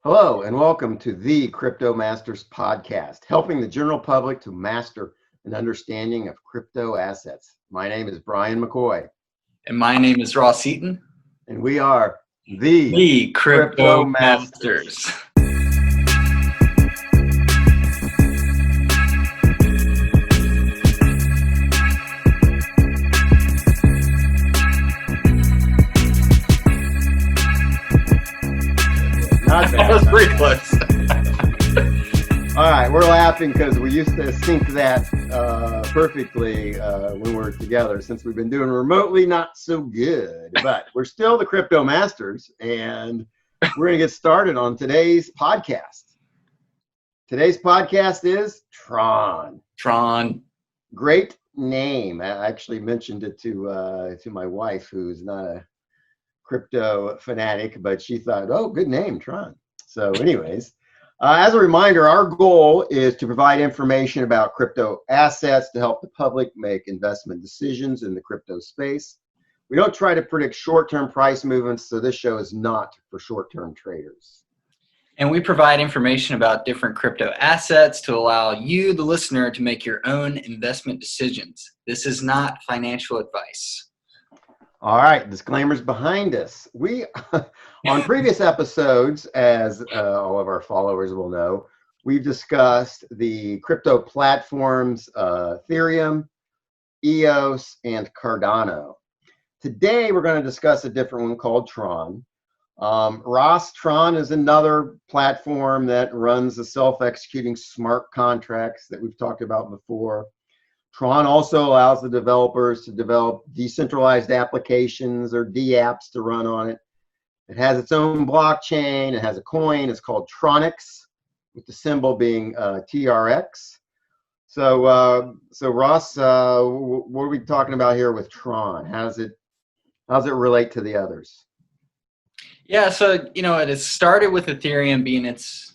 Hello and welcome to the Crypto Masters podcast, helping the general public to master an understanding of crypto assets. My name is Brian McCoy. And my name is Ross Eaton. And we are the Crypto Masters. Not bad. That was pretty close. All right, we're laughing because we used to sync that perfectly when we're together. Since we've been doing remotely, not so good. But we're still the Crypto Masters, and we're going to get started on today's podcast. Today's podcast is Tron. Tron. Great name. I actually mentioned it to my wife, who's not a crypto fanatic, but she thought, oh, good name, Tron. So anyways, as a reminder, our goal is to provide information about crypto assets to help the public make investment decisions in the crypto space. We don't try to predict short-term price movements, so this show is not for short-term traders. And we provide information about different crypto assets to allow you, the listener, to make your own investment decisions. This is not financial advice. All right, disclaimers behind us. We, on previous episodes, as all of our followers will know, we've discussed the crypto platforms, Ethereum, EOS, and Cardano. Today, we're going to discuss a different one called Tron. Tron is another platform that runs the self-executing smart contracts that we've talked about before. Tron also allows the developers to develop decentralized applications or dApps to run on it. It has its own blockchain. It has a coin. It's called Tronix, with the symbol being TRX. So Ross, what are we talking about here with Tron? How does it relate to the others? Yeah, so it has started with Ethereum being its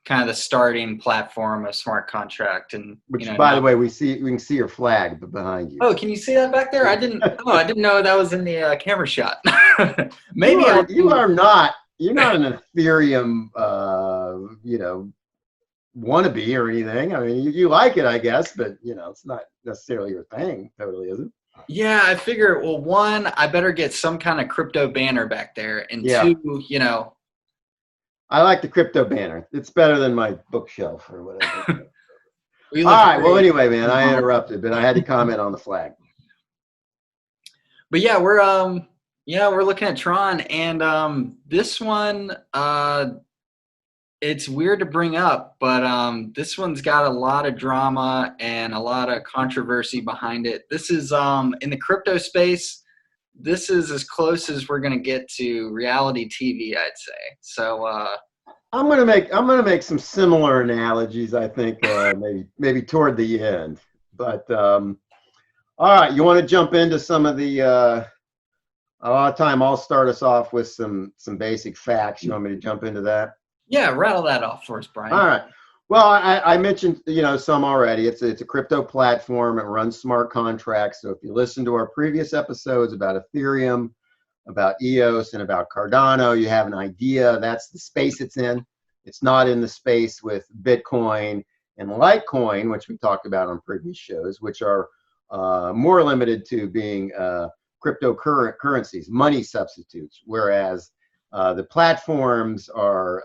kind of the starting platform of smart contract, and which, by the way, we can see your flag behind you. Oh, can you see that back there? I didn't know that was in the camera shot. Maybe you're not an Ethereum wannabe or anything. I mean, you like it, I guess, but it's not necessarily your thing. Totally, is it? Yeah, I figure. Well, one, I better get some kind of crypto banner back there, and two, I like the crypto banner. It's better than my bookshelf or whatever. All right. Well, anyway, man, I interrupted, but I had to comment on the flag. But yeah, we're looking at Tron, and this one, it's weird to bring up, but this one's got a lot of drama and a lot of controversy behind it. This is in the crypto space. This is as close as we're going to get to reality TV, I'd say. So I'm going to make some similar analogies, I think, maybe toward the end. But all right, you want to jump into some of the a lot of time I'll start us off with some basic facts. You want me to jump into that? Yeah, rattle that off for us, Brian. All right. Well, I mentioned some already. It's a crypto platform. It runs smart contracts. So if you listen to our previous episodes about Ethereum, about EOS, and about Cardano, you have an idea. That's the space it's in. It's not in the space with Bitcoin and Litecoin, which we talked about on previous shows, which are more limited to being cryptocurrencies, money substitutes, whereas the platforms are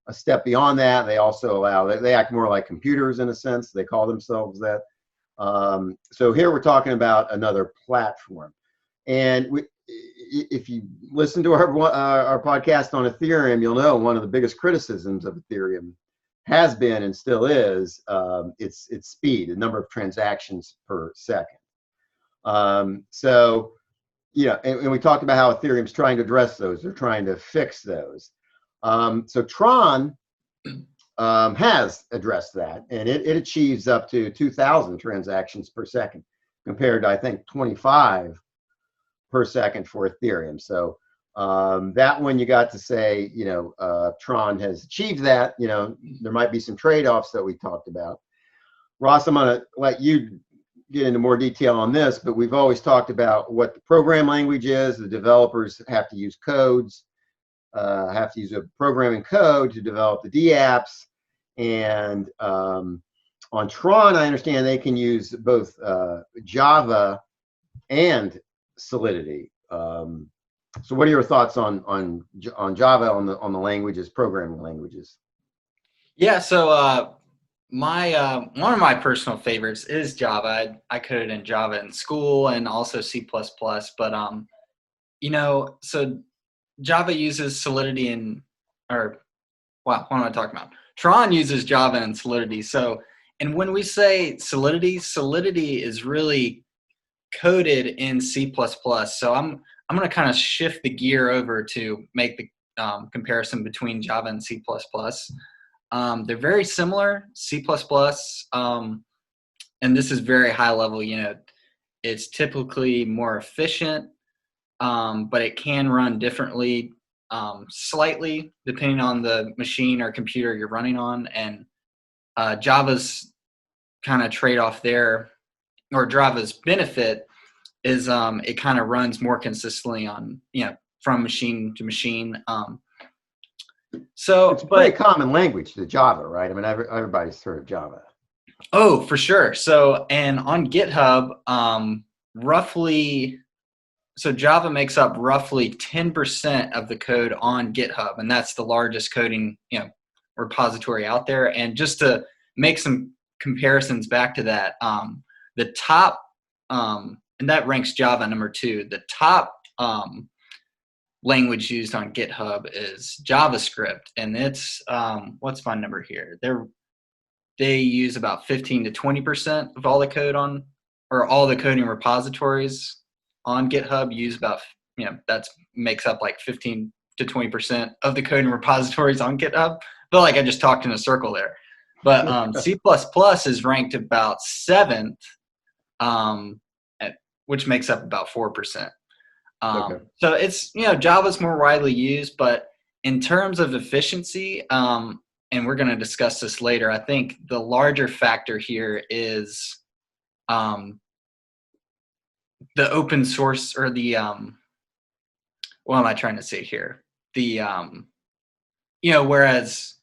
a step beyond that. They also they act more like computers in a sense. They call themselves that. So here we're talking about another platform. And if you listen to our podcast on Ethereum, you'll know one of the biggest criticisms of Ethereum has been and still is its speed, the number of transactions per second. And we talked about how Ethereum's trying to address those. They're trying to fix those. So Tron has addressed that, and it achieves up to 2,000 transactions per second, compared to, I think, 25 per second for Ethereum. So that one you got to say, Tron has achieved that. There might be some trade-offs that we talked about. Ross, I'm going to let you get into more detail on this, but we've always talked about what the program language is. The developers have to use codes. have to use a programming code to develop the dApps. And on Tron, I understand they can use both Java and Solidity. So what are your thoughts on Java, on the languages, programming languages? Yeah, so my one of my personal favorites is Java. I coded in Java in school and also C++, but you know, so Java uses Solidity or wow, what am I talking about? Tron uses Java and Solidity. So, and when we say Solidity, Solidity is really coded in C++. So I'm going to kind of shift the gear over to make the comparison between Java and C++. They're very similar. C++, and this is very high level. You know, it's typically more efficient, but it can run differently, slightly depending on the machine or computer you're running on. And Java's kind of trade-off there, or Java's benefit is it kind of runs more consistently on, you know, from machine to machine. So it's a pretty common language, the Java, right? I mean, everybody's heard of Java. Oh, for sure. So, and on GitHub, roughly, so Java makes up roughly 10% of the code on GitHub, and that's the largest coding, you know, repository out there. And just to make some comparisons back to that, the top, and that ranks Java number 2. The top language used on GitHub is JavaScript, and it's what's my number here? They use about 15 to 20% of all the code on, or all the coding repositories on GitHub use about, you know, that makes up like 15 to 20% of the coding repositories on GitHub. But like I just talked in a circle there. But C++ is ranked about 7th, which makes up about 4%. Okay. So it's, you know, Java's more widely used, but in terms of efficiency, and we're going to discuss this later, I think the larger factor here is the open source, or the what am I trying to say here? The you know, whereas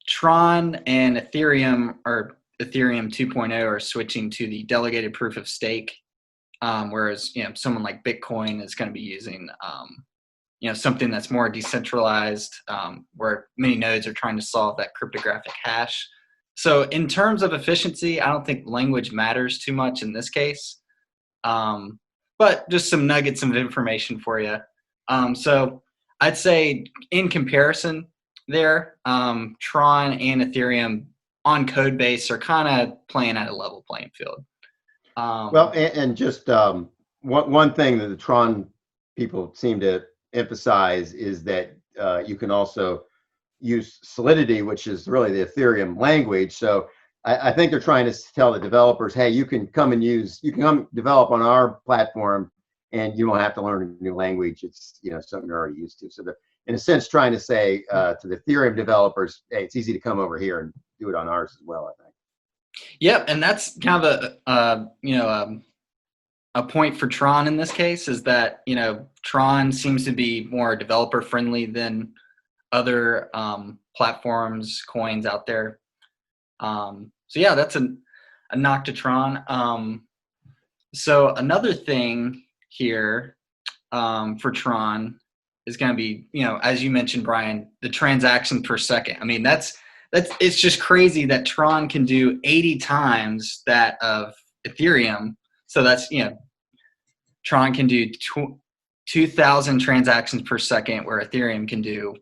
Tron and Ethereum, or Ethereum 2.0, are switching to the delegated proof of stake, whereas, you know, someone like Bitcoin is going to be using you know, something that's more decentralized, where many nodes are trying to solve that cryptographic hash. So in terms of efficiency, I don't think language matters too much in this case. But just some nuggets of information for you. So I'd say in comparison there, Tron and Ethereum on code base are kind of playing at a level playing field. Well, and just one thing that the Tron people seem to emphasize is that you can also use Solidity, which is really the Ethereum language. So I think they're trying to tell the developers, hey, you can come develop on our platform, and you don't have to learn a new language. It's, you know, something you're already used to. So they're, in a sense, trying to say to the Ethereum developers, hey, it's easy to come over here and do it on ours as well, I think. Yep, and that's kind of a point for Tron in this case, is that, you know, Tron seems to be more developer friendly than other platforms, coins out there. So yeah, that's a knock to Tron. So another thing here for Tron is going to be, you know, as you mentioned, Brian, the transactions per second. I mean, it's just crazy that Tron can do 80 times that of Ethereum. So that's, you know, Tron can do 2,000 transactions per second, where Ethereum can do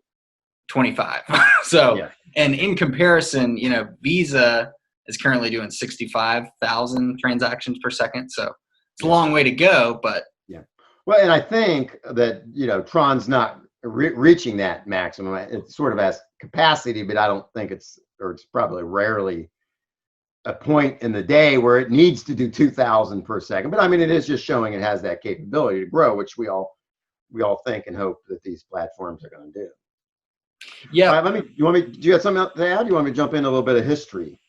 25. So, yeah. And in comparison, you know, Visa is currently doing 65,000 transactions per second. So it's a long way to go, but. Yeah. Well, and I think that, you know, Tron's not reaching that maximum. It sort of has capacity, but I don't think it's probably rarely a point in the day where it needs to do 2,000 per second. But I mean, it is just showing it has that capability to grow, which we all think and hope that these platforms are going to do. Yeah. Do you have something else to add? Do you want me to jump into a little bit of history?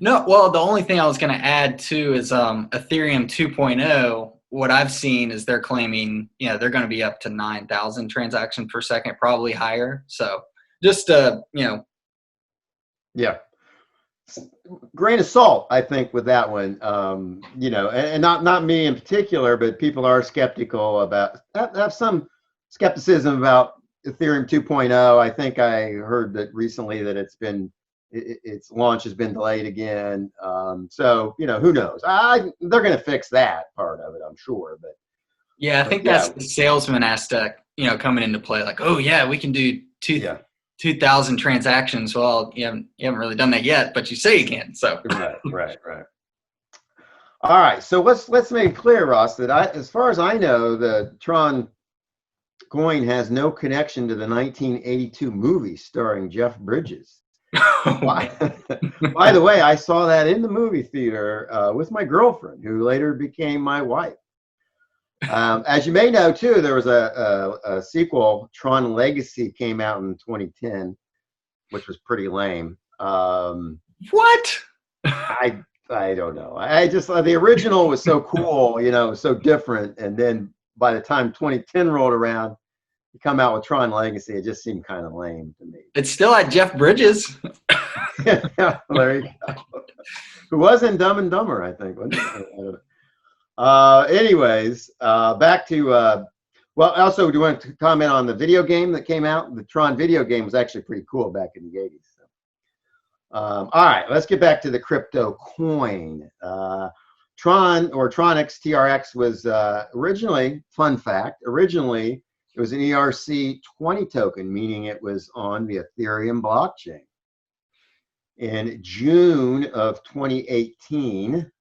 No, well, the only thing I was going to add too is Ethereum 2.0 what I've seen is they're claiming, they're going to be up to 9,000 transactions per second, probably higher. So just, Yeah. Grain of salt, I think, with that one. And not me in particular, but people are skeptical about, have some skepticism about Ethereum 2.0. I think I heard that recently that its launch has been delayed again. So who knows? They're going to fix that part of it, I'm sure. I think that's the salesman aspect, coming into play. Like, oh yeah, we can do 2,000 transactions. Well, you haven't really done that yet, but you say you can. So right. All right, so let's make it clear, Ross, that as far as I know, the Tron coin has no connection to the 1982 movie starring Jeff Bridges. By the way, I saw that in the movie theater with my girlfriend, who later became my wife. As you may know, too, there was a sequel, Tron Legacy, came out in 2010, which was pretty lame. What? I don't know. I just the original was so cool, so different, and then by the time 2010 rolled around, you come out with Tron Legacy, it just seemed kind of lame to me. It's still at Jeff Bridges. Yeah, there you go. Who was in Dumb and Dumber, I think. Wasn't it? Anyways, back to also, do you want to comment on the video game that came out? The Tron video game was actually pretty cool back in the 80s. So. All right, let's get back to the crypto coin. Tron, or Tronix TRX, was originally, fun fact, it was an ERC20 token, meaning it was on the Ethereum blockchain. In June of 2018,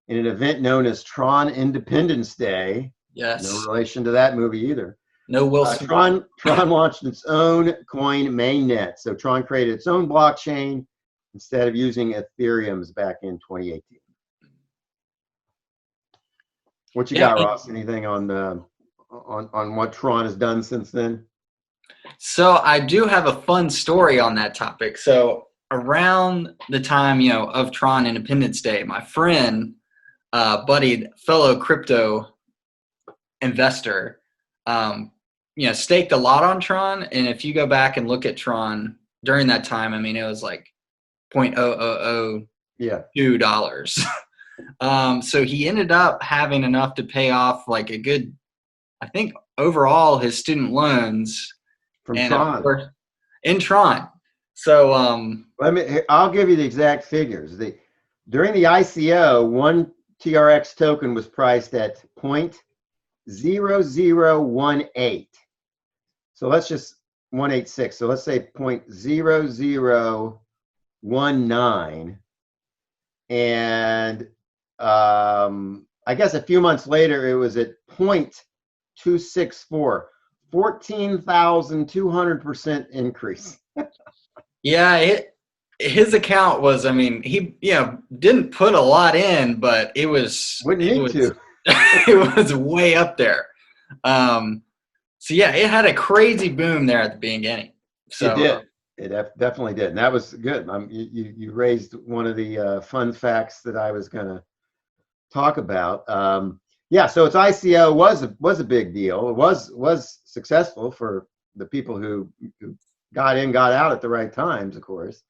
in an event known as Tron Independence Day. Yes. No relation to that movie either. No Wilson. Tron launched its own coin mainnet. So Tron created its own blockchain instead of using Ethereum's back in 2018. What you got, Ross? Anything on what Tron has done since then? So I do have a fun story on that topic. So around the time, of Tron Independence Day, my friend, buddy, fellow crypto investor, staked a lot on Tron. And if you go back and look at Tron during that time, I mean, it was like $0.0002. So he ended up having enough to pay off like a good, I think overall his student loans from Tron. In Tron. So I'll give you the exact figures. During the ICO, one TRX token was priced at 0.0018. So let's just 186. So let's say 0.0019. And I guess a few months later, it was at 0.264, 14,200% increase. Yeah, his account was, I mean, he didn't put a lot in, but it was it was way up there. So yeah, it had a crazy boom there at the beginning. So it did. It definitely did, and that was good. You raised one of the fun facts that I was going to talk about. So its ICO was a big deal. It was successful for the people who got in, got out at the right times. Of course,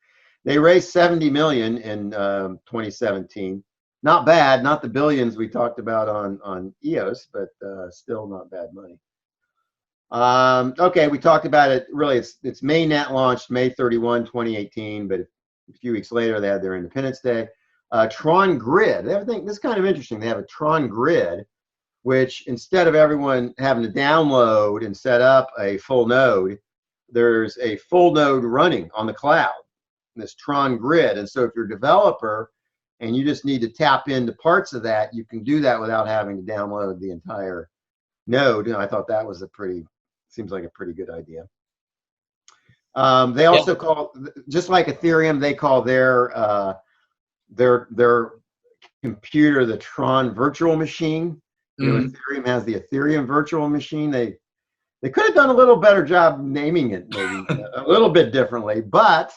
they raised $70 million in 2017. Not bad, not the billions we talked about on EOS, but still not bad money. Okay, we talked about it. Really, its mainnet launched May 31, 2018, but a few weeks later they had their Independence Day. Tron Grid, everything. This is kind of interesting. They have a Tron Grid, which instead of everyone having to download and set up a full node, there's a full node running on the cloud, this Tron Grid. And so if you're a developer and you just need to tap into parts of that, you can do that without having to download the entire node. And I thought that was seems like a pretty good idea. They also call, just like Ethereum, they call their computer the Tron Virtual Machine. Ethereum has the Ethereum Virtual Machine. They could have done a little better job naming it, maybe a little bit differently. But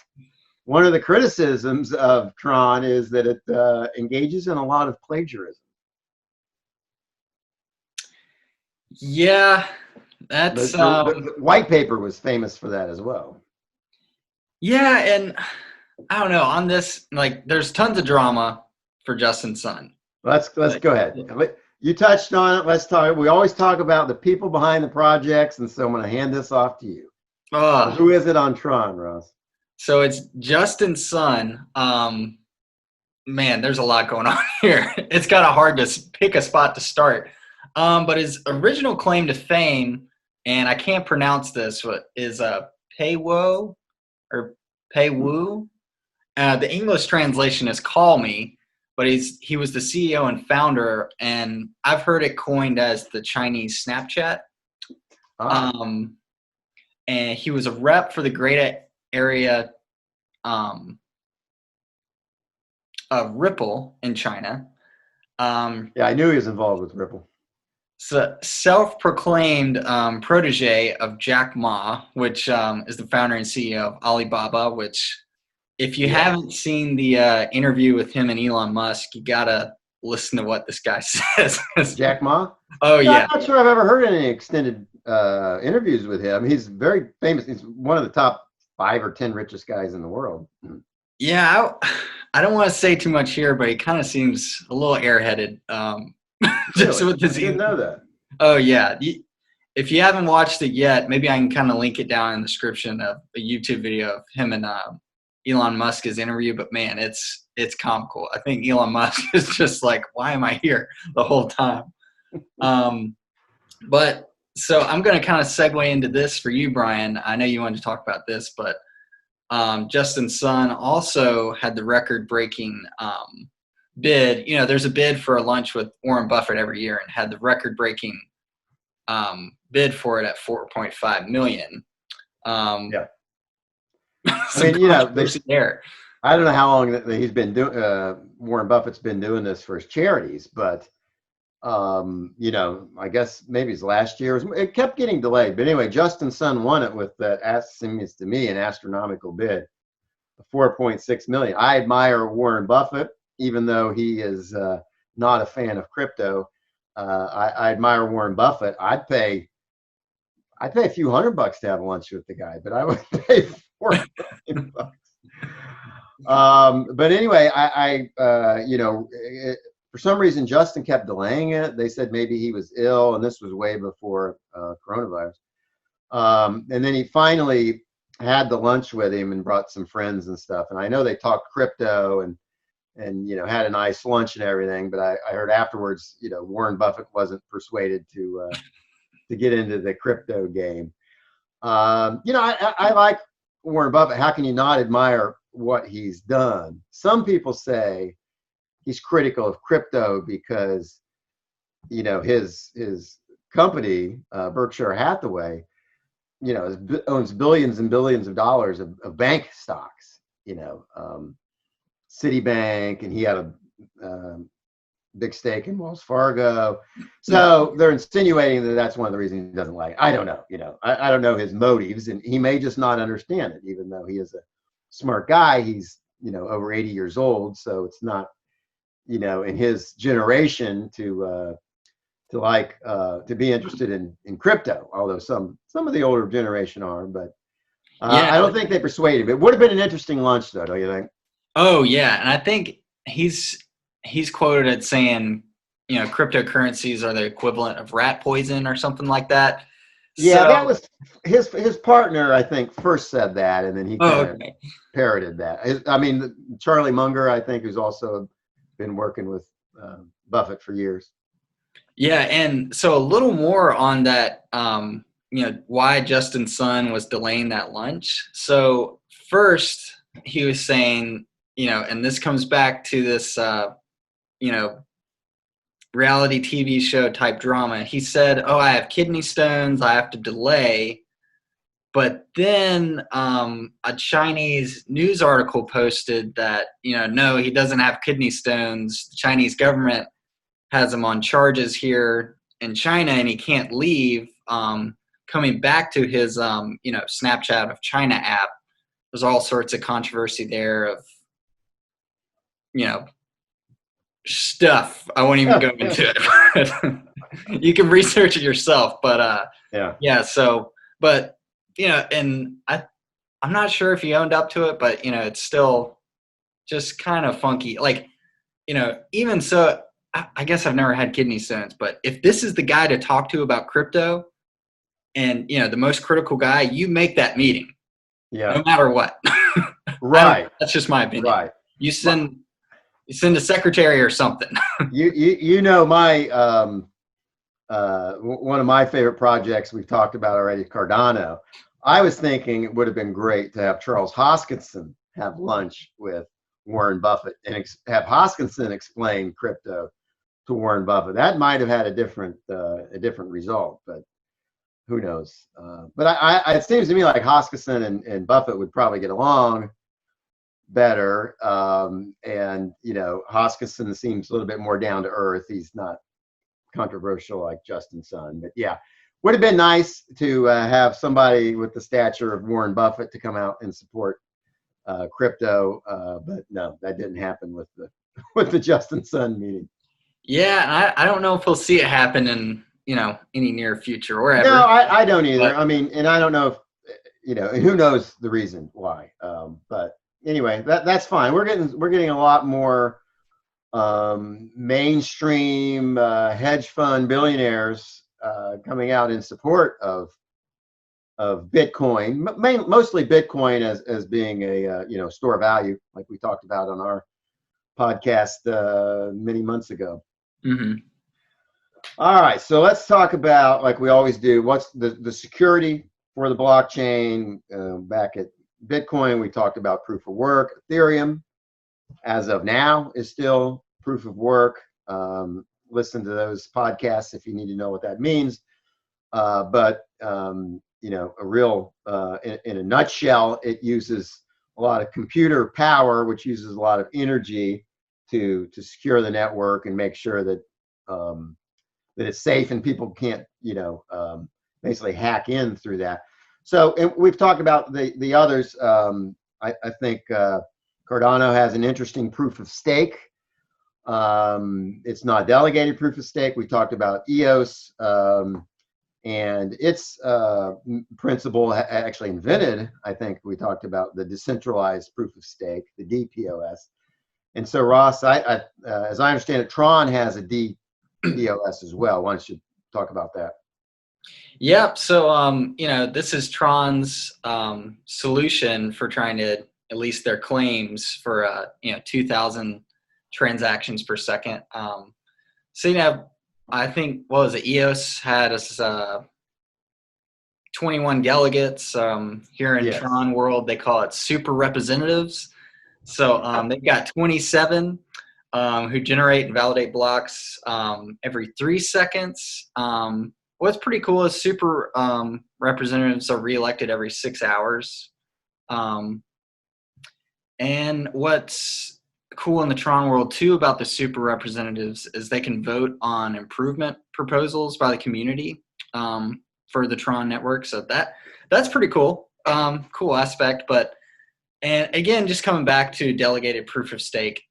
one of the criticisms of Tron is that it engages in a lot of plagiarism. Yeah, The, that's the white paper was famous for that as well. yeah, and I don't know on this. Like, there's tons of drama for Justin Sun. Let's Like, go ahead. You touched on it. Let's talk. We always talk about the people behind the projects, and so I'm going to hand this off to you. So oh, who is it on Tron, Ross? so it's Justin Sun. Man, there's a lot going on here. It's kind of hard to pick a spot to start. But his original claim to fame, and I can't pronounce this, but is Peiwo or Peiwu. The English translation is "call me," but he was the CEO and founder, and I've heard it coined as the Chinese Snapchat. Ah, Um, and he was a rep for the Greater Area um, of Ripple in China. yeah, I knew he was involved with Ripple. So self-proclaimed protege of Jack Ma, which is the founder and CEO of Alibaba. Which, if you Yes. haven't seen the interview with him and Elon Musk, you gotta listen to what this guy says. Jack Ma? Oh Yeah, I'm yeah, not sure I've ever heard any extended interviews with him. He's very famous. He's one of the top 5 or 10 richest guys in the world. yeah. I don't want to say too much here, but he kind of seems a little airheaded. Just Really? with his I didn't know that. Oh yeah. If you haven't watched it yet, maybe I can kind of link it down in the description of a YouTube video of him and Elon Musk's interview. But man, it's comical. I think Elon Musk is just like, why am I here the whole time? Um, but so I'm going to kind of segue into this for you, Brian. I know you wanted to talk about this, but Justin Sun also had the record-breaking bid. You know, there's a bid for a lunch with Warren Buffett every year, and had the record-breaking bid for it at 4.5 million. Yeah. I Some mean, controversy there. I don't know how long that he's been doing. Warren Buffett's been doing this for his charities, but I guess maybe it's last year. It kept getting delayed, but anyway, Justin Sun won it with that. Seems to me an astronomical bid, 4.6 million. I admire Warren Buffett, even though he is not a fan of crypto. I admire Warren Buffett. I'd pay a few $100 to have lunch with the guy, but I would pay $4 million. But anyway, for some reason, Justin kept delaying it. They said maybe he was ill, and this was way before coronavirus. And then he finally had the lunch with him and brought some friends and stuff. And I know they talked crypto and had a nice lunch and everything. But I heard afterwards, Warren Buffett wasn't persuaded to get into the crypto game. I like Warren Buffett. How can you not admire what he's done? Some people say he's critical of crypto because his company, Berkshire Hathaway, owns billions and billions of dollars of bank stocks. Citibank, and he had a big stake in Wells Fargo. So they're insinuating that that's one of the reasons he doesn't like it. I don't know. I don't know his motives, and he may just not understand it, even though he is a smart guy. He's over 80 years old, so it's not in his generation to be interested in crypto. Although some of the older generation are, but Yeah. I don't think they persuaded him. It would have been an interesting lunch, though, don't you think? Oh yeah, and I think he's quoted as saying, cryptocurrencies are the equivalent of rat poison or something like that. Yeah, that So, was his partner, I think, first said that, and then he oh, kind of okay. parroted that. I mean, Charlie Munger, I think, who's also been working with Buffett for years. Yeah, and so a little more on that, why Justin Sun was delaying that lunch. So first, he was saying, and this comes back to this, reality TV show type drama. He said, "Oh, I have kidney stones. I have to delay." But then a Chinese news article posted that, no, he doesn't have kidney stones. The Chinese government has him on charges here in China, and he can't leave. Coming back to his, Snapchat of China app, there's all sorts of controversy there of, stuff. I won't even go into it. You can research it yourself, but Yeah. yeah. So, but and I'm not sure if he owned up to it, but it's still just kind of funky. Like, even so, I guess I've never had kidney stones, but if this is the guy to talk to about crypto, and the most critical guy, you make that meeting, Yeah. no matter what. Right. That's just my opinion. Right. You send a secretary or something. My one of my favorite projects we've talked about already, Cardano. I was thinking it would have been great to have Charles Hoskinson have lunch with Warren Buffett and have Hoskinson explain crypto to Warren Buffett. That might have had a different result, but who knows? But it seems to me like Hoskinson and Buffett would probably get along better. And Hoskinson seems a little bit more down to earth. He's not controversial like Justin Sun, but yeah, would have been nice to have somebody with the stature of Warren Buffett to come out and support crypto, but no, that didn't happen with the with the Justin Sun meeting. Yeah, and I don't know if we'll see it happen in any near future or ever. No, I don't either. But, I mean, and I don't know if who knows the reason why. But anyway, that's fine. We're getting a lot more mainstream hedge fund billionaires coming out in support of Bitcoin, mostly Bitcoin as being a store of value, like we talked about on our podcast many months ago. mm-hmm. All right, so let's talk about, like we always do, what's the security for the blockchain. Back at Bitcoin, we talked about proof of work. Ethereum, as of now, is still proof of work. Listen to those podcasts if you need to know what that means. But a real, in a nutshell, it uses a lot of computer power, which uses a lot of energy to secure the network and make sure that that it's safe and people can't, basically hack in through that. So, and we've talked about the others. I think Cardano has an interesting proof of stake. It's not delegated proof of stake. We talked about EOS, and its principle actually invented, I think we talked about the decentralized proof of stake, the DPoS. And so Ross, as I understand it, Tron has a DPoS as well. Why don't you talk about that? Yep. So, this is Tron's solution for trying to, at least their claims for, 2,000 transactions per second. So, I think, what was it? EOS had us 21 delegates. Here in Tron world, they call it super representatives. So they've got 27 who generate and validate blocks every 3 seconds. What's pretty cool is super representatives are reelected every 6 hours. And what's cool in the Tron world too about the super representatives is they can vote on improvement proposals by the community for the Tron network. So that's pretty cool. Cool aspect. And again, just coming back to delegated proof of stake,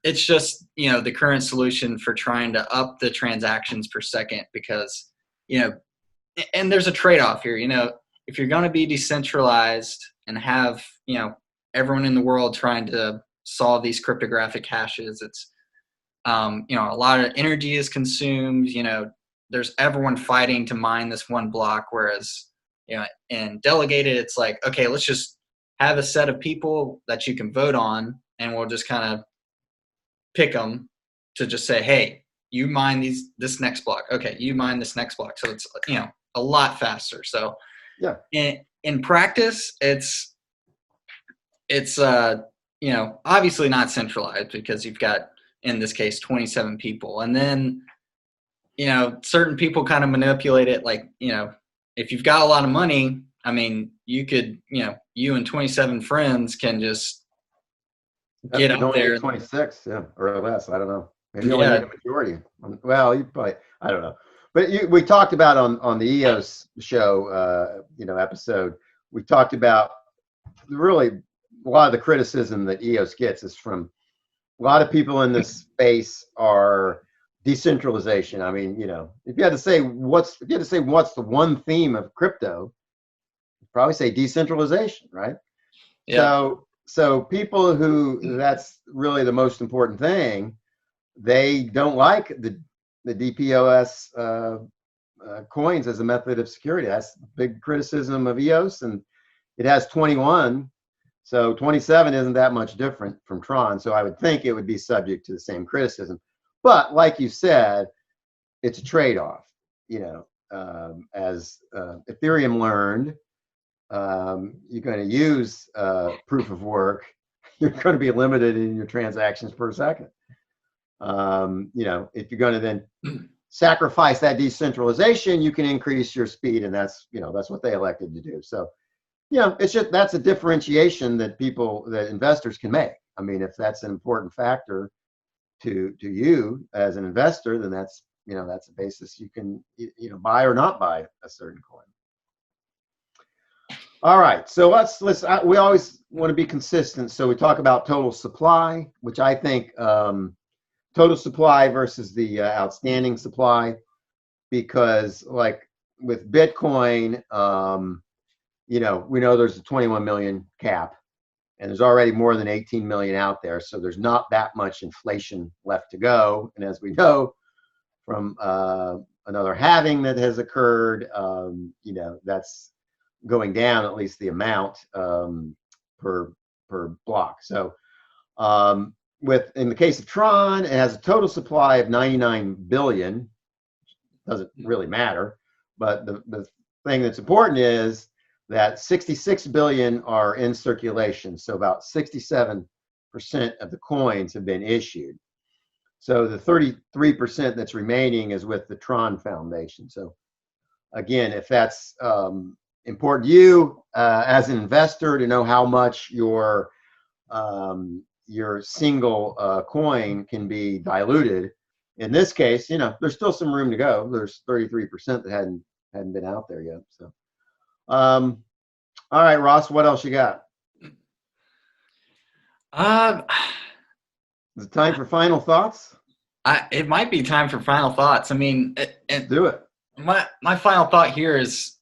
it's just, the current solution for trying to up the transactions per second because, and there's a trade-off here, if you're going to be decentralized and have, everyone in the world trying to solve these cryptographic hashes, it's, a lot of energy is consumed, there's everyone fighting to mine this one block. Whereas, in delegated, it's like, okay, let's just have a set of people that you can vote on, and we'll just kind of pick them to just say, hey, you mine this next block. Okay, you mine this next block. So it's, a lot faster. So yeah, in practice, it's obviously not centralized because you've got, in this case, 27 people. And then, certain people kind of manipulate it. Like, if you've got a lot of money, I mean, you could, you and 27 friends can just get up there. 26, yeah, or less. I don't know. Maybe you only need a majority. Well, you probably, I don't know. But we talked about on the EOS show, episode, we talked about really a lot of the criticism that EOS gets is from a lot of people in this space are Decentralization. I mean, if you had to say what's the one theme of crypto, you'd probably say decentralization, right? Yeah. So people who that's really the most important thing, they don't like the DPoS coins as a method of security. That's a big criticism of EOS, and it has 21, so 27 isn't that much different from Tron. So I would think it would be subject to the same criticism. But like you said, it's a trade-off. As Ethereum learned, you're going to use proof of work. You're going to be limited in your transactions per second. If you're going to then sacrifice that decentralization, you can increase your speed, and that's what they elected to do. So, it's just that's a differentiation that investors can make. I mean, if that's an important factor to you as an investor, then that's a basis you can buy or not buy a certain coin. All right, so let's we always want to be consistent, so we talk about total supply, which I think total supply versus the outstanding supply, because like with Bitcoin, we know there's a 21 million cap, and there's already more than 18 million out there, so there's not that much inflation left to go. And as we know from another halving that has occurred, that's going down, at least the amount per block. So in the case of Tron, it has a total supply of 99 billion. Doesn't really matter, but the thing that's important is that 66 billion are in circulation. So about 67% of the coins have been issued. So the 33% that's remaining is with the Tron Foundation. So again, if that's important to you as an investor to know how much your single coin can be diluted. In this case, there's still some room to go. There's 33% that hadn't been out there yet. So, all right, Ross, what else you got? Is it time for final thoughts? It might be time for final thoughts. I mean, do it. My final thought here is,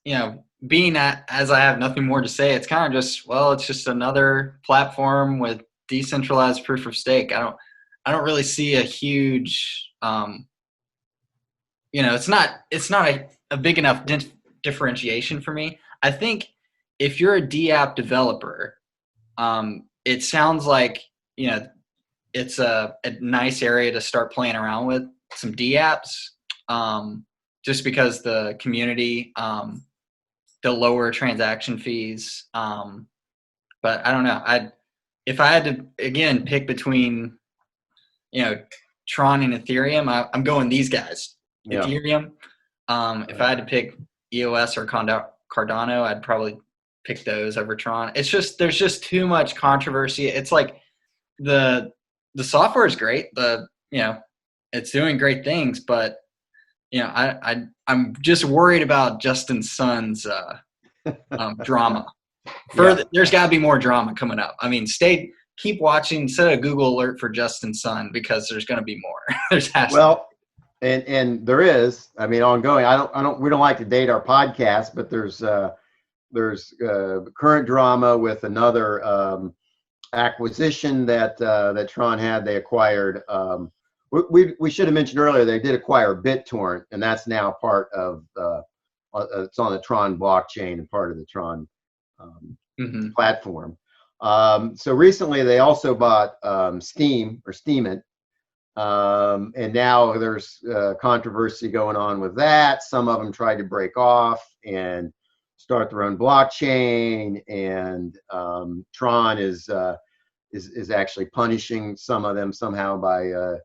being as I have nothing more to say, it's kind of just, it's just another platform with decentralized proof of stake. I don't really see a huge, it's not a big enough differentiation for me. I think if you're a DApp developer, it sounds like, it's a nice area to start playing around with some DApps, just because the community, the lower transaction fees. But I don't know. If I had to, again, pick between, Tron and Ethereum, I'm going these guys. Yeah. Ethereum. If I had to pick EOS or Cardano, I'd probably pick those over Tron. It's just, there's just too much controversy. It's like the software is great. It's doing great things, but I'm just worried about Justin Sun's drama. There's got to be more drama coming up. I mean, keep watching. Set a Google alert for Justin Sun, because there's going to be more. And there is. I mean, ongoing. We don't like to date our podcast, but there's current drama with another acquisition that Tron had. They acquired. We should have mentioned earlier, they did acquire BitTorrent, and that's now part of it's on the Tron blockchain and part of the Tron platform. So recently they also bought Steam or Steemit, and now there's controversy going on with that. Some of them tried to break off and start their own blockchain, and Tron is actually punishing some of them somehow by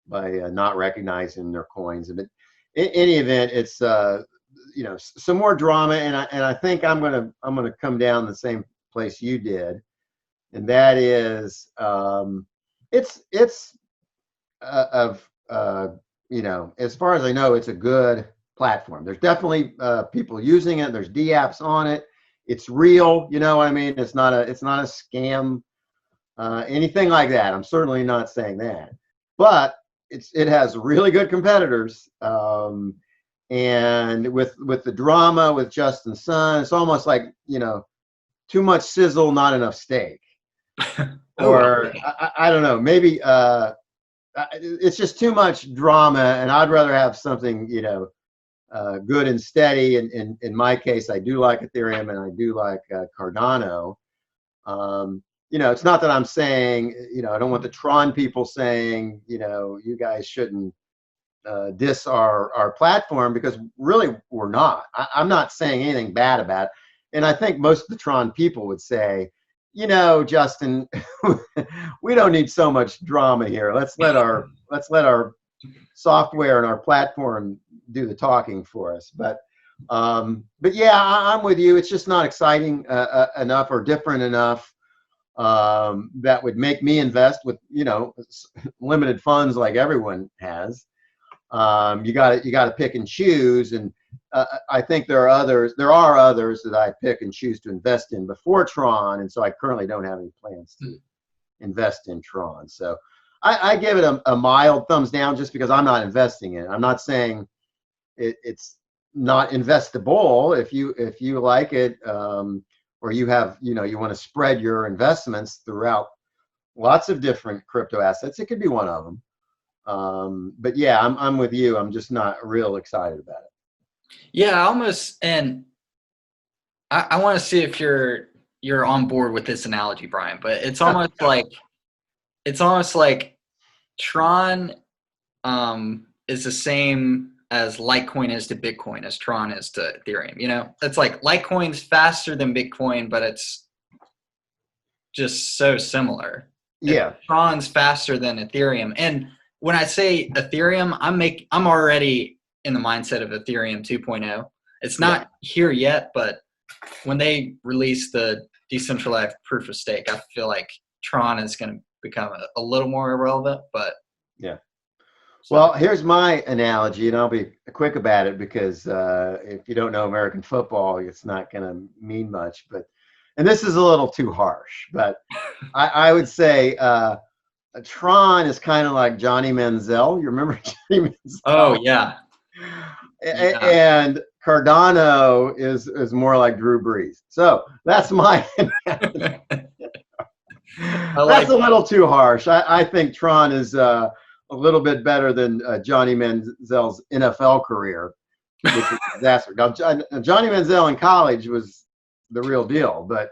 not recognizing their coins. But in any event, it's some more drama, and I think I'm gonna come down the same place you did, and that is it's as far as I know, it's a good platform. There's definitely people using it. There's DApps on it. It's real. You know what I mean? It's not a scam, anything like that. I'm certainly not saying that, but it has really good competitors. And with the drama with Justin Sun, it's almost like, too much sizzle, not enough steak. Or I don't know, maybe it's just too much drama, and I'd rather have something, good and steady. And in my case, I do like Ethereum and I do like Cardano. It's not that I'm saying, I don't want the Tron people saying, you guys shouldn't diss our platform, because really we're not. I'm not saying anything bad about it. And I think most of the Tron people would say, Justin, we don't need so much drama here. Let's let our software and our platform do the talking for us. But yeah, I'm with you. It's just not exciting enough or different enough that would make me invest with, limited funds like everyone has. You got to pick and choose, and I think there are others that I pick and choose to invest in before Tron, and so I currently don't have any plans to invest in Tron. So I give it a mild thumbs down, just because I'm not investing in it. I'm not saying it's not investable. If you like it, or you have, you want to spread your investments throughout lots of different crypto assets, it could be one of them. But yeah, I'm with you. I'm just not real excited about it. Yeah, almost. And I want to see if you're on board with this analogy, Brian, but it's almost like Tron is the same as Litecoin is to Bitcoin as Tron is to Ethereum. It's like Litecoin's faster than Bitcoin, but it's just so similar. Yeah. Tron's faster than Ethereum. And when I say Ethereum, I'm already in the mindset of Ethereum 2.0. It's not here yet, but when they release the decentralized proof of stake, I feel like Tron is going to become a little more relevant. But yeah. Well, here's my analogy, and I'll be quick about it, because if you don't know American football, it's not going to mean much. And this is a little too harsh, but I would say Tron is kind of like Johnny Manziel. You remember Johnny Manziel? Oh, yeah. And Cardano is more like Drew Brees. So that's my analogy. That's a little too harsh. I think Tron is a little bit better than Johnny Manziel's NFL career, which is a disaster. Now, Johnny Manziel in college was the real deal, but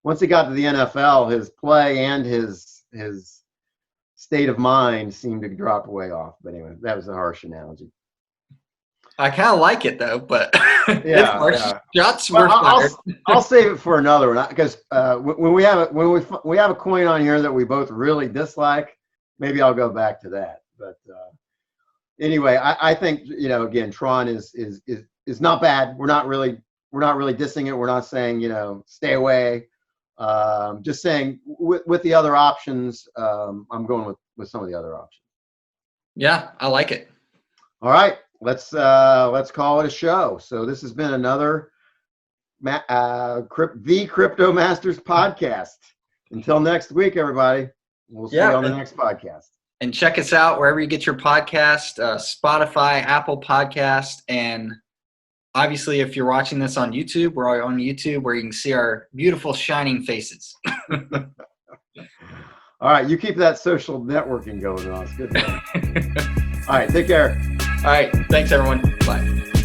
once he got to the NFL, his play and his state of mind seemed to drop way off. But anyway, that was a harsh analogy. I kind of like it though, but yeah, shots were fired. I'll save it for another one, because when we have a coin on here that we both really dislike, maybe I'll go back to that. But anyway, I think again, Tron is not bad. We're not really dissing it. We're not saying stay away. Just saying with the other options, I'm going with some of the other options. Yeah, I like it. All right. Let's call it a show. So this has been another the Crypto Masters podcast. Until next week, everybody. We'll see you on the next podcast. And check us out wherever you get your podcast, Spotify, Apple Podcast, and obviously if you're watching this on YouTube, we're on YouTube where you can see our beautiful shining faces. All right, you keep that social networking going, Ross. Good. All right, take care. All right. Thanks, everyone. Bye.